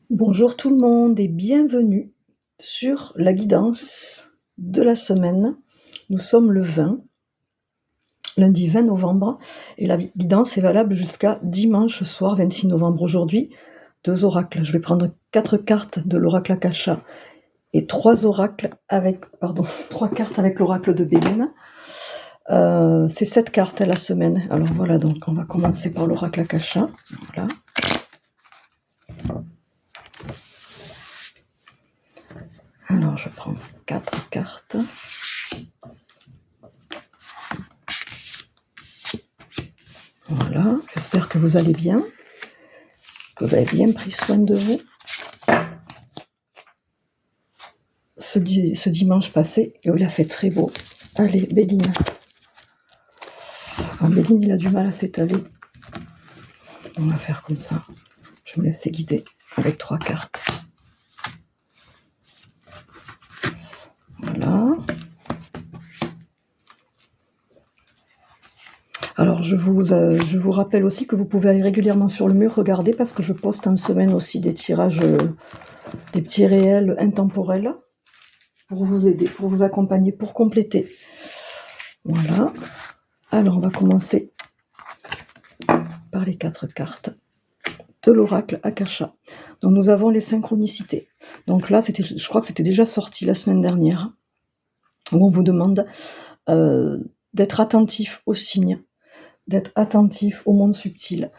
Bonjour tout le monde et bienvenue sur la guidance de la semaine. Nous sommes le 20, lundi 20 novembre et la guidance est valable jusqu'à dimanche soir 26 novembre. Aujourd'hui, 2 oracles. Je vais prendre 4 cartes de l'oracle Akasha et 3 cartes avec l'oracle de Béline. C'est 7 cartes à la semaine. Alors voilà, donc on va commencer par l'oracle Akasha. Voilà. Alors je prends 4 cartes. Voilà, j'espère que vous allez bien, que vous avez bien pris soin de vous. Ce dimanche passé, il a fait très beau. Allez, Béline. Béline, il a du mal à s'étaler. On va faire comme ça. Je me laisse guider avec 3 cartes. Voilà. Alors, je vous rappelle aussi que vous pouvez aller régulièrement sur le mur regarder parce que je poste en semaine aussi des tirages, des petits réels intemporels pour vous aider, pour vous accompagner, pour compléter. Voilà. Alors, on va commencer par les 4 cartes de l'oracle Akasha. Donc, nous avons les synchronicités. Donc là, je crois que c'était déjà sorti la semaine dernière, où on vous demande d'être attentif aux signes, d'être attentif au monde subtil.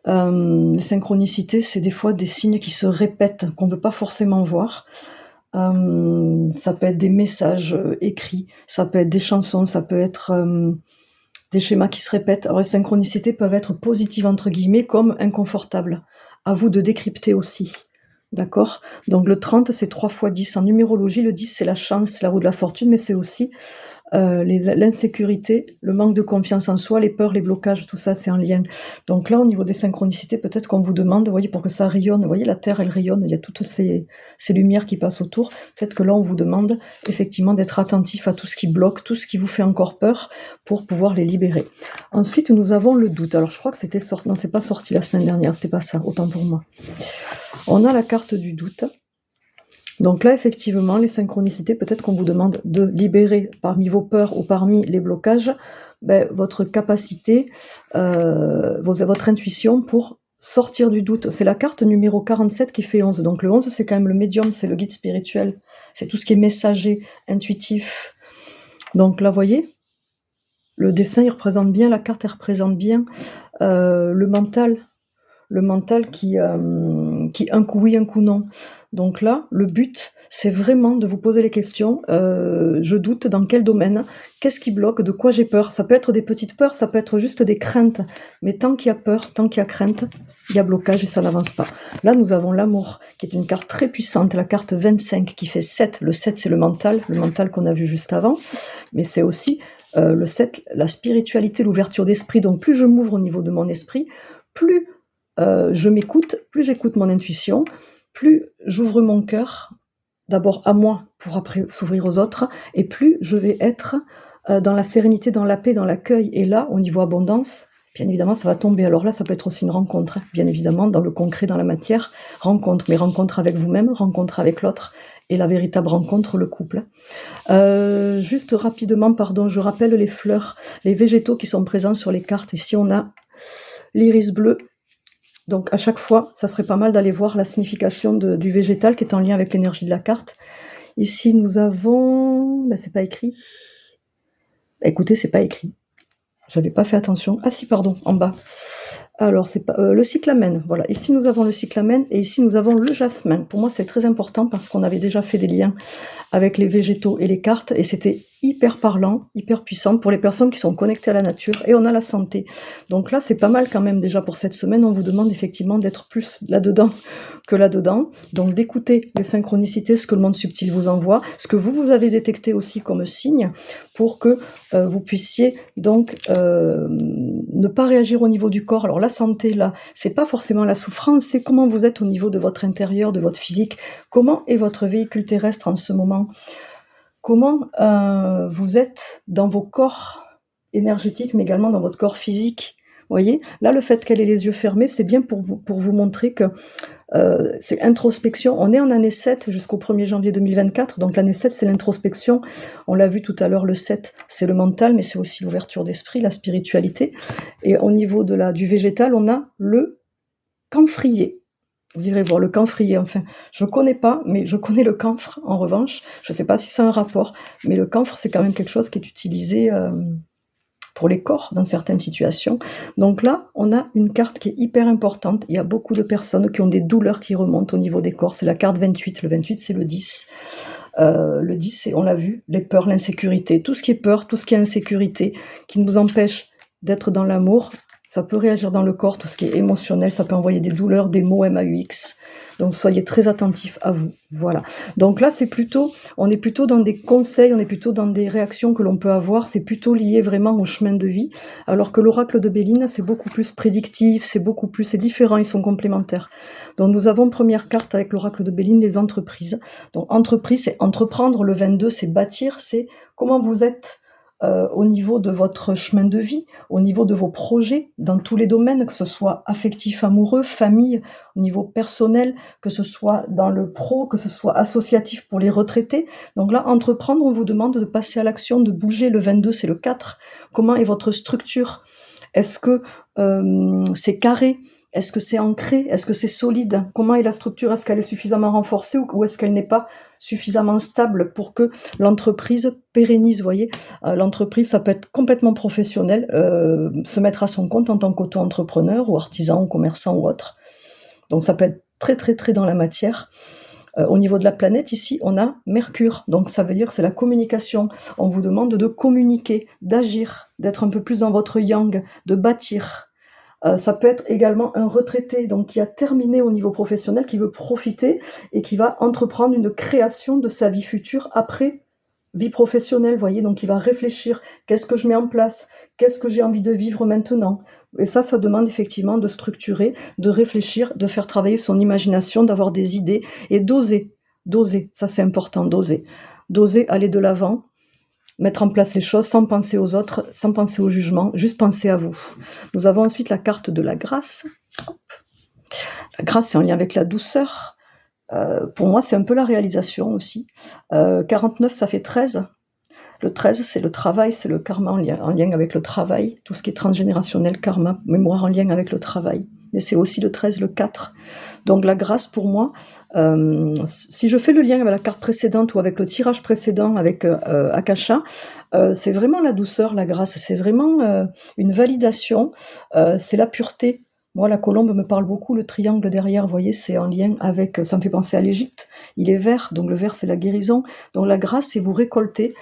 Les synchronicités, c'est des fois des signes qui se répètent, qu'on ne veut pas forcément voir. Ça peut être des messages écrits, ça peut être des chansons, ça peut être des schémas qui se répètent. Alors les synchronicités peuvent être positives entre guillemets comme inconfortables. À vous de décrypter aussi. D'accord ? Donc le 30, c'est 3 x 10. En numérologie, le 10, c'est la chance, c'est la roue de la fortune, mais c'est aussi l'insécurité, le manque de confiance en soi, les peurs, les blocages, tout ça, c'est en lien. Donc là, au niveau des synchronicités, peut-être qu'on vous demande, vous voyez, pour que ça rayonne, vous voyez, la Terre, elle rayonne, il y a toutes ces lumières qui passent autour. Peut-être que là, on vous demande effectivement d'être attentif à tout ce qui bloque, tout ce qui vous fait encore peur, pour pouvoir les libérer. Ensuite, nous avons le doute. Alors, je crois que c'était sorti, non, c'est pas sorti la semaine dernière, c'était pas ça, autant pour moi. On a la carte du doute. Donc là, effectivement, les synchronicités, peut-être qu'on vous demande de libérer parmi vos peurs ou parmi les blocages, votre capacité, votre intuition pour sortir du doute. C'est la carte numéro 47 qui fait 11. Donc le 11, c'est quand même le médium, c'est le guide spirituel. C'est tout ce qui est messager, intuitif. Donc là, vous voyez, le dessin, il représente bien, la carte, elle représente bien le mental qui un coup oui, un coup non. Donc là, le but, c'est vraiment de vous poser les questions. Je doute dans quel domaine? Qu'est-ce qui bloque? De quoi j'ai peur? Ça peut être des petites peurs, ça peut être juste des craintes. Mais tant qu'il y a peur, tant qu'il y a crainte, il y a blocage et ça n'avance pas. Là, nous avons l'amour, qui est une carte très puissante, la carte 25, qui fait 7. Le 7, c'est le mental qu'on a vu juste avant. Mais c'est aussi le 7, la spiritualité, l'ouverture d'esprit. Donc plus je m'ouvre au niveau de mon esprit, plus je m'écoute, plus j'écoute mon intuition, plus j'ouvre mon cœur, d'abord à moi pour après s'ouvrir aux autres, et plus je vais être dans la sérénité, dans la paix, dans l'accueil. Et là, au niveau abondance, bien évidemment, ça va tomber. Alors là, ça peut être aussi une rencontre, bien évidemment, dans le concret, dans la matière, mais rencontre avec vous-même, rencontre avec l'autre, et la véritable rencontre, le couple. Juste rapidement, je rappelle les fleurs, les végétaux qui sont présents sur les cartes. Ici, on a l'iris bleu. Donc à chaque fois, ça serait pas mal d'aller voir la signification du végétal qui est en lien avec l'énergie de la carte. Ici, nous avons... c'est pas écrit. Écoutez, c'est pas écrit. J'avais pas fait attention. Ah si, pardon, en bas. Alors, c'est pas le cyclamen. Voilà, ici nous avons le cyclamen et ici nous avons le jasmin. Pour moi, c'est très important parce qu'on avait déjà fait des liens avec les végétaux et les cartes et c'était hyper parlant, hyper puissant pour les personnes qui sont connectées à la nature. Et on a la santé. Donc là, c'est pas mal quand même déjà pour cette semaine. On vous demande effectivement d'être plus là-dedans que là-dedans. Donc d'écouter les synchronicités, ce que le monde subtil vous envoie, ce que vous avez détecté aussi comme signe pour que vous puissiez donc ne pas réagir au niveau du corps. Alors la santé, là, c'est pas forcément la souffrance, c'est comment vous êtes au niveau de votre intérieur, de votre physique, comment est votre véhicule terrestre en ce moment, comment vous êtes dans vos corps énergétiques, mais également dans votre corps physique. voyez? Là, le fait qu'elle ait les yeux fermés, c'est bien pour vous montrer que c'est introspection. On est en année 7 jusqu'au 1er janvier 2024, donc l'année 7, c'est l'introspection. On l'a vu tout à l'heure, le 7, c'est le mental, mais c'est aussi l'ouverture d'esprit, la spiritualité. Et au niveau du végétal, on a le camphrier. Vous irez voir le camphrier, enfin, je ne connais pas, mais je connais le camphre, en revanche. Je ne sais pas si c'est un rapport, mais le camphre, c'est quand même quelque chose qui est utilisé pour les corps dans certaines situations. Donc là, on a une carte qui est hyper importante. Il y a beaucoup de personnes qui ont des douleurs qui remontent au niveau des corps. C'est la carte 28. Le 28, c'est le 10. Le 10, c'est, on l'a vu, les peurs, l'insécurité. Tout ce qui est peur, tout ce qui est insécurité, qui nous empêche d'être dans l'amour, ça peut réagir dans le corps, tout ce qui est émotionnel, ça peut envoyer des douleurs, des maux MAUX. Donc soyez très attentifs à vous. Voilà. Donc là, on est plutôt dans des conseils, on est plutôt dans des réactions que l'on peut avoir, c'est plutôt lié vraiment au chemin de vie, alors que l'oracle de Béline, c'est beaucoup plus prédictif, c'est différent, ils sont complémentaires. Donc nous avons première carte avec l'oracle de Béline, les entreprises. Donc entreprise, c'est entreprendre, le 22, c'est bâtir, c'est comment vous êtes au niveau de votre chemin de vie, au niveau de vos projets, dans tous les domaines, que ce soit affectif, amoureux, famille, au niveau personnel, que ce soit dans le pro, que ce soit associatif pour les retraités. Donc là, entreprendre, on vous demande de passer à l'action, de bouger. Le 22, c'est le 4. Comment est votre structure? Est-ce que c'est carré? Est-ce que c'est ancré? Est-ce que c'est solide? Comment est la structure? Est-ce qu'elle est suffisamment renforcée ou est-ce qu'elle n'est pas suffisamment stable pour que l'entreprise pérennise? Vous voyez, l'entreprise, ça peut être complètement professionnel, se mettre à son compte en tant qu'auto-entrepreneur ou artisan ou commerçant ou autre. Donc ça peut être très très très dans la matière. Au niveau de la planète, ici, on a Mercure. Donc ça veut dire que c'est la communication. On vous demande de communiquer, d'agir, d'être un peu plus dans votre yang, de bâtir. Ça peut être également un retraité, donc qui a terminé au niveau professionnel, qui veut profiter et qui va entreprendre une création de sa vie future après vie professionnelle, voyez, donc il va réfléchir, qu'est-ce que je mets en place, qu'est-ce que j'ai envie de vivre maintenant. Et ça demande effectivement de structurer, de réfléchir, de faire travailler son imagination, d'avoir des idées et d'oser, ça c'est important, d'oser aller de l'avant, mettre en place les choses sans penser aux autres, sans penser au jugement, juste penser à vous. Nous avons ensuite la carte de la grâce. La grâce, c'est en lien avec la douceur. Pour moi, c'est un peu la réalisation aussi. 49, ça fait 13. Le 13, c'est le travail, c'est le karma en lien avec le travail. Tout ce qui est transgénérationnel, karma, mémoire en lien avec le travail. Mais c'est aussi le 13, le 4. Donc la grâce, pour moi, si je fais le lien avec la carte précédente ou avec le tirage précédent, avec Akasha, c'est vraiment la douceur, la grâce. C'est vraiment une validation. C'est la pureté. Moi, la colombe me parle beaucoup, le triangle derrière, vous voyez, c'est en lien avec, ça me fait penser à l'Égypte. Il est vert, donc le vert, c'est la guérison. Donc la grâce, c'est vous récolter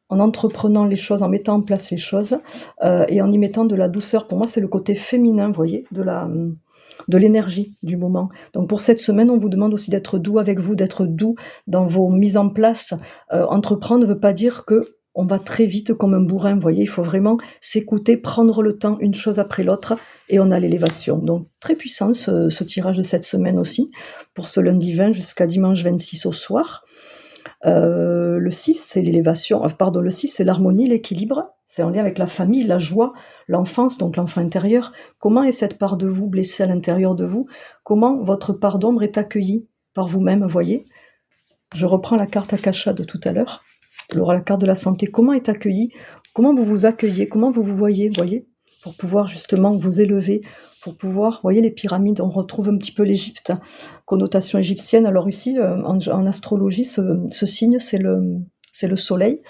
en entreprenant les choses, en mettant en place les choses, et en y mettant de la douceur. Pour moi, c'est le côté féminin, vous voyez, de l'énergie du moment. Donc pour cette semaine, on vous demande aussi d'être doux avec vous, d'être doux dans vos mises en place. Entreprendre ne veut pas dire que on va très vite comme un bourrin, vous voyez, il faut vraiment s'écouter, prendre le temps, une chose après l'autre, et on a l'élévation. Donc très puissant ce tirage de cette semaine aussi, pour ce lundi 20 jusqu'à dimanche 26 au soir. Le 6, c'est l'élévation, le 6, c'est l'harmonie, l'équilibre, c'est en lien avec la famille, la joie, l'enfance, donc l'enfant intérieur. Comment est cette part de vous blessée à l'intérieur de vous? Comment votre part d'ombre est accueillie par vous-même, vous voyez? Je reprends la carte Akasha de tout à l'heure, la carte de la santé. Comment est accueillie? Comment vous vous accueillez? Comment vous vous voyez, pour pouvoir justement vous élever, pour pouvoir, vous voyez les pyramides, on retrouve un petit peu l'Égypte, connotation égyptienne. Alors ici, en astrologie, ce signe, c'est le soleil.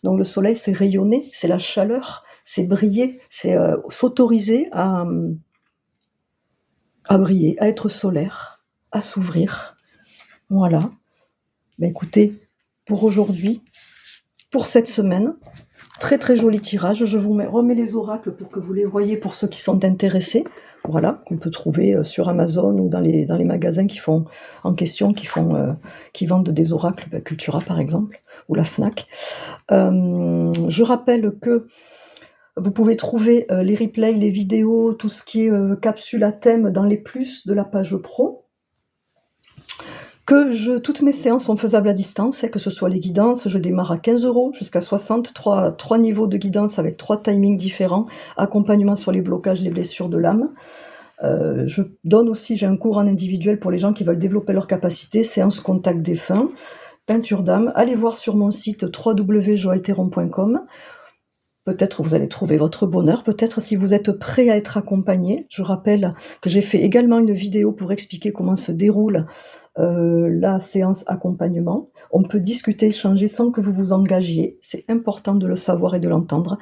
Donc le soleil, c'est rayonner, c'est la chaleur, c'est briller, c'est s'autoriser à briller, à être solaire, à s'ouvrir. Voilà. Ben écoutez, pour aujourd'hui, pour cette semaine, très très joli tirage. Je vous remets les oracles pour que vous les voyez pour ceux qui sont intéressés. Voilà, qu'on peut trouver sur Amazon ou dans les magasins qui vendent des oracles, Cultura par exemple, ou la Fnac. Je rappelle que vous pouvez trouver les replays, les vidéos, tout ce qui est capsule à thème dans les plus de la page pro. Toutes mes séances sont faisables à distance, et que ce soit les guidances, je démarre à 15 € jusqu'à 60, trois niveaux de guidance avec 3 timings différents, accompagnement sur les blocages, les blessures de l'âme. Je donne aussi, j'ai un cours en individuel pour les gens qui veulent développer leur capacité, séance contact défunt, peinture d'âme. Allez voir sur mon site www.joeltheron.com. Peut-être vous allez trouver votre bonheur, peut-être si vous êtes prêt à être accompagné. Je rappelle que j'ai fait également une vidéo pour expliquer comment se déroule la séance accompagnement. On peut discuter, échanger sans que vous vous engagiez. C'est important de le savoir et de l'entendre.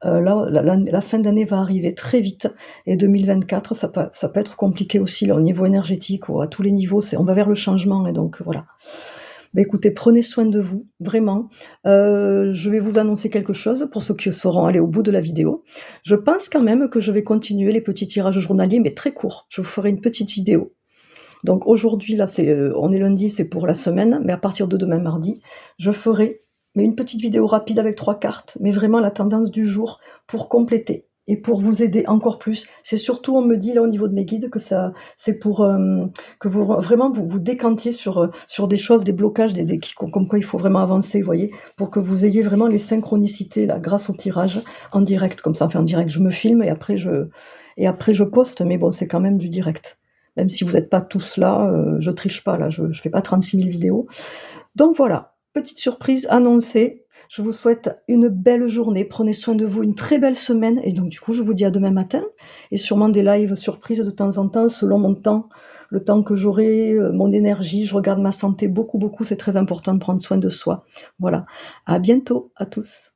Là, la fin d'année va arriver très vite, et 2024, ça peut être compliqué aussi là, au niveau énergétique, à tous les niveaux. On va vers le changement, et donc voilà. Écoutez, prenez soin de vous, vraiment. Je vais vous annoncer quelque chose pour ceux qui sauront aller au bout de la vidéo. Je pense quand même que je vais continuer les petits tirages journaliers, mais très courts. Je vous ferai une petite vidéo. Donc aujourd'hui, là, on est lundi, c'est pour la semaine, mais à partir de demain, mardi, je ferai une petite vidéo rapide avec 3 cartes, mais vraiment la tendance du jour pour compléter et pour vous aider encore plus. C'est surtout, on me dit là au niveau de mes guides, que c'est pour que vous vraiment vous décantiez sur des choses, des blocages, comme quoi il faut vraiment avancer, vous voyez, pour que vous ayez vraiment les synchronicités là, grâce au tirage en direct, comme ça. Enfin en direct, je me filme et après je poste, mais bon, c'est quand même du direct. Même si vous n'êtes pas tous là, je triche pas, là, je fais pas 36 000 vidéos. Donc voilà, petite surprise annoncée. Je vous souhaite une belle journée, prenez soin de vous, une très belle semaine, et donc du coup je vous dis à demain matin, et sûrement des lives surprises de temps en temps, selon mon temps, le temps que j'aurai, mon énergie. Je regarde ma santé beaucoup, c'est très important de prendre soin de soi. Voilà, à bientôt à tous.